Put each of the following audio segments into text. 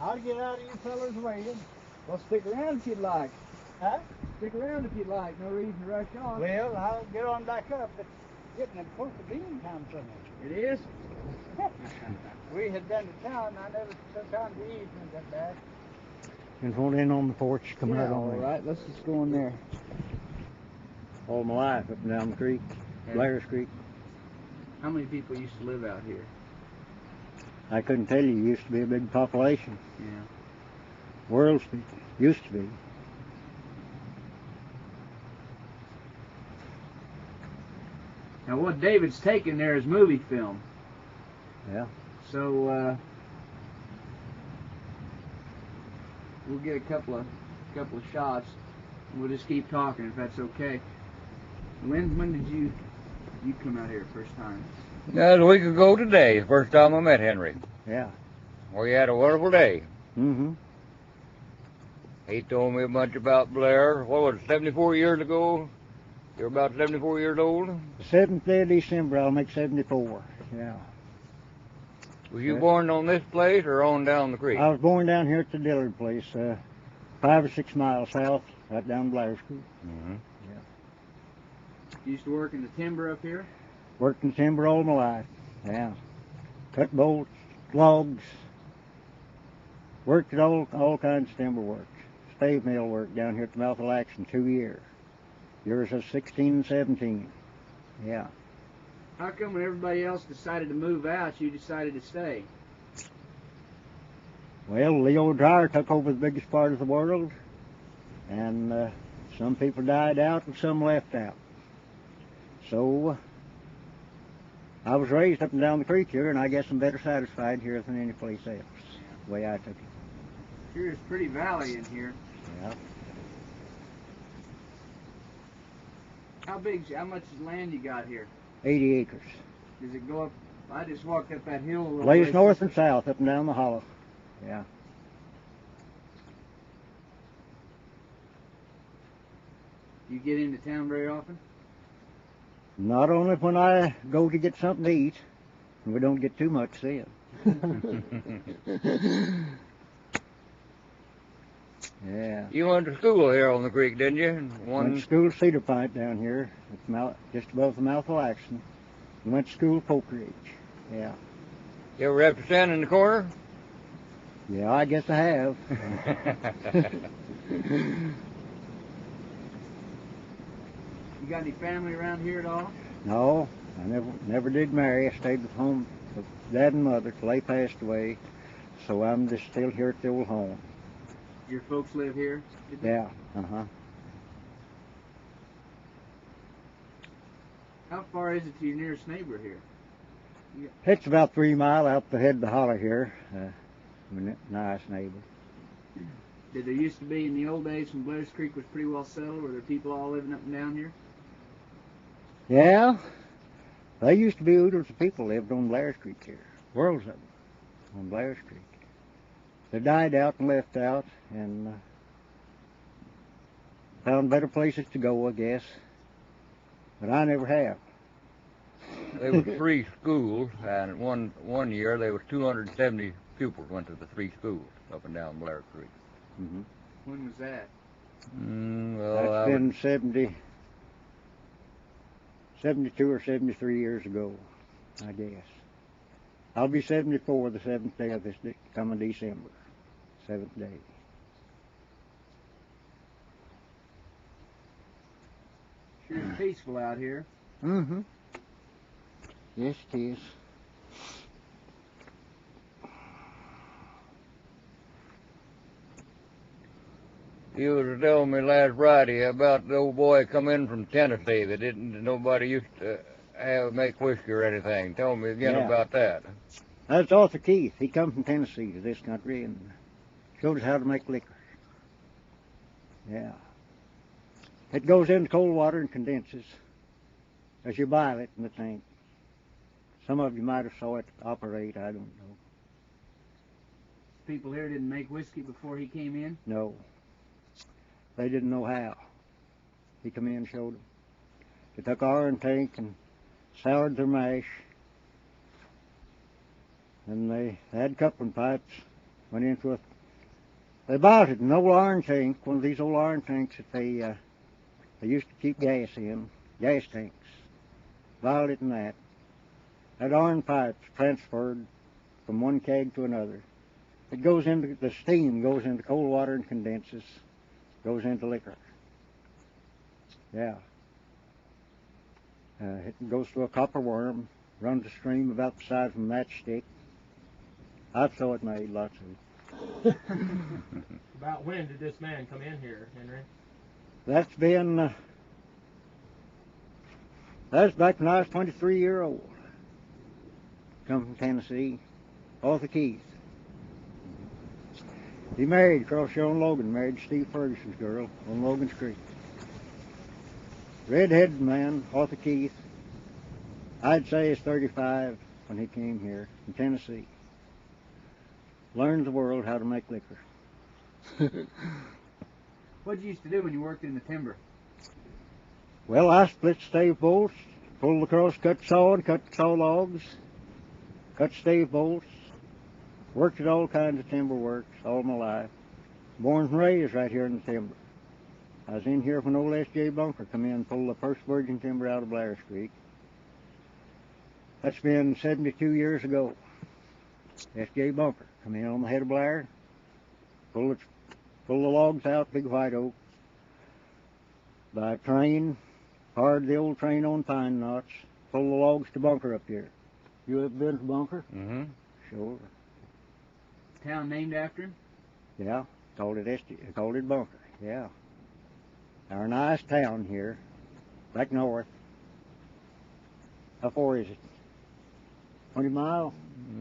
I'll get out of you fellas waiting. Well, stick around if you'd like. Huh? Stick around if you'd like. No reason to rush off. Well, I'll get on back up, but getting them close to being time for me. It is? We had been to town, and I never took time to eat when I got back. And hold in on the porch, come Yeah, right on all in. right. Let's just go in there. All my life up and down the creek, Blair Creek. How many people used to live out here? I couldn't tell you, used to be a big population. Yeah. World's people, used to be. Now, what David's taking there is movie film. Yeah. So we'll get a couple of shots. And we'll just keep talking if that's okay. Len, when did you come out here first time? That was a week ago today, the first time I met Henry. Yeah. We had a wonderful day. Mm-hmm. He told me a bunch about Blair. What was it, 74 years ago? You're about 74 years old? The 7th day of December, I'll make 74. Yeah. Was you born on this place or on down the creek? I was born down here at the Dillard place, 5 or 6 miles south, right down Blair Creek. Mm-hmm. Yeah. You used to work in the timber up here? Worked in timber all my life. Yeah. Cut bolts, logs. Worked at all kinds of timber work. Stave mill work down here at the mouth of Laxon 2 years. Years of 16 and 17. Yeah. How come when everybody else decided to move out, you decided to stay? Well, Leo Dryer took over the biggest part of the world, and some people died out and some left out. So I was raised up and down the creek here, and I guess I'm better satisfied here than any place else, the way I took it. Sure, it's pretty valley in here. Yeah. How much land you got here? 80 acres. Does it go up? I just walked up that hill a little Lays ways. north and south, up and down the hollow. Yeah. You get into town very often? Not only when I go to get something to eat, and we don't get too much then. Yeah. You went to school here on the creek, didn't you? Went to school at Cedar Point down here, at just above the mouth of Laxon. Went to school at Poker Ridge. Yeah. You ever have to stand in the corner? Yeah, I guess I have. You got any family around here at all? No, I never did marry. I stayed with home with Dad and Mother till they passed away. So I'm just still here at the old home. Your folks live here? Yeah. Uh-huh. How far is it to your nearest neighbor here? It's about 3 miles out the head of the holler here. Nice neighbor. Did there used to be, in the old days when Blair Creek was pretty well settled, were there people all living up and down here? Yeah. There used to be oodles of people lived on Blair Creek here. Worlds of them on Blair Creek. They died out and left out and found better places to go, I guess. But I never have. There was 3 schools, and one year there was 270 pupils went to the 3 schools up and down Blair Creek. Mm-hmm. When was that? That's been 72 or 73 years ago, I guess. I'll be 74 the 7th day of this coming December. 7th day. Sure is peaceful out here. Mm-hmm. Yes, it is. You was telling me last Friday about the old boy come in from Tennessee that nobody used to make whiskey or anything. Tell me again about that. That's Arthur Keith. He come from Tennessee to this country and showed us how to make liquor. Yeah. It goes into cold water and condenses as you boil it in the tank. Some of you might have saw it operate, I don't know. People here didn't make whiskey before he came in? No. They didn't know how. He come in and showed them. They took iron tank and soured their mash. And they had coupling pipes Went into a, they bought it, an old iron tank, one of these old iron tanks that they used to keep gas in, gas tanks. Bought it in that. That iron pipe's transferred from one keg to another. It goes into, the steam goes into cold water and condenses, goes into liquor. Yeah. It goes to a copper worm, runs a stream about the size of a matchstick. I saw it made lots of it. About when did this man come in here, Henry? That's been, that's back when I was 23-year-old. Come from Tennessee, Arthur Keith. He married across here on Logan, married Steve Ferguson's girl on Logan's Creek. Red-headed man, Arthur Keith. I'd say he's 35 when he came here from Tennessee. Learned the world how to make liquor. What did you used to do when you worked in the timber? Well, I split stave bolts, pulled across, cut saw and cut saw logs, cut stave bolts, worked at all kinds of timber works all my life. Born and raised right here in the timber. I was in here when old S.J. Bunker come in and pulled the first virgin timber out of Blair Creek. That's been 72 years ago. S.J. Bunker come in on the head of Blair, pull the logs out, big white oak, by train, hard the old train on pine knots, pull the logs to Bunker up here. You ever been to Bunker? Mm-hmm. Sure. Town named after him? Yeah, called it Bunker, yeah. Our nice town here, back north. How far is it? 20 miles?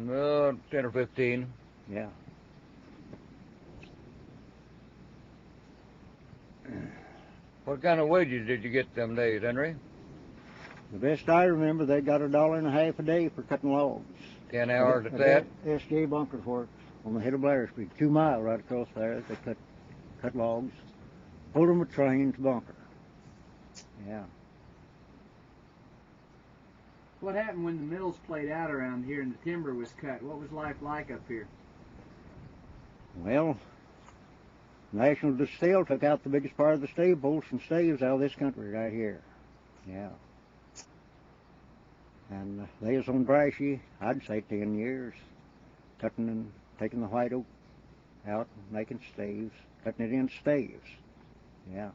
10 or 15. Yeah. What kind of wages did you get them days, Henry? The best I remember, they got $1.50 a day for cutting logs. 10 hours at that? S.J. Bunker's work on the head of Blair Creek, 2 miles right across there. They cut logs, pulled them a train to Bunker. Yeah. What happened when the mills played out around here and the timber was cut? What was life like up here? Well, National Distill took out the biggest part of the stave bolts and staves out of this country right here. Yeah. And they was on Brashy, I'd say 10 years, cutting and taking the white oak out, making staves, cutting it in staves. Yeah.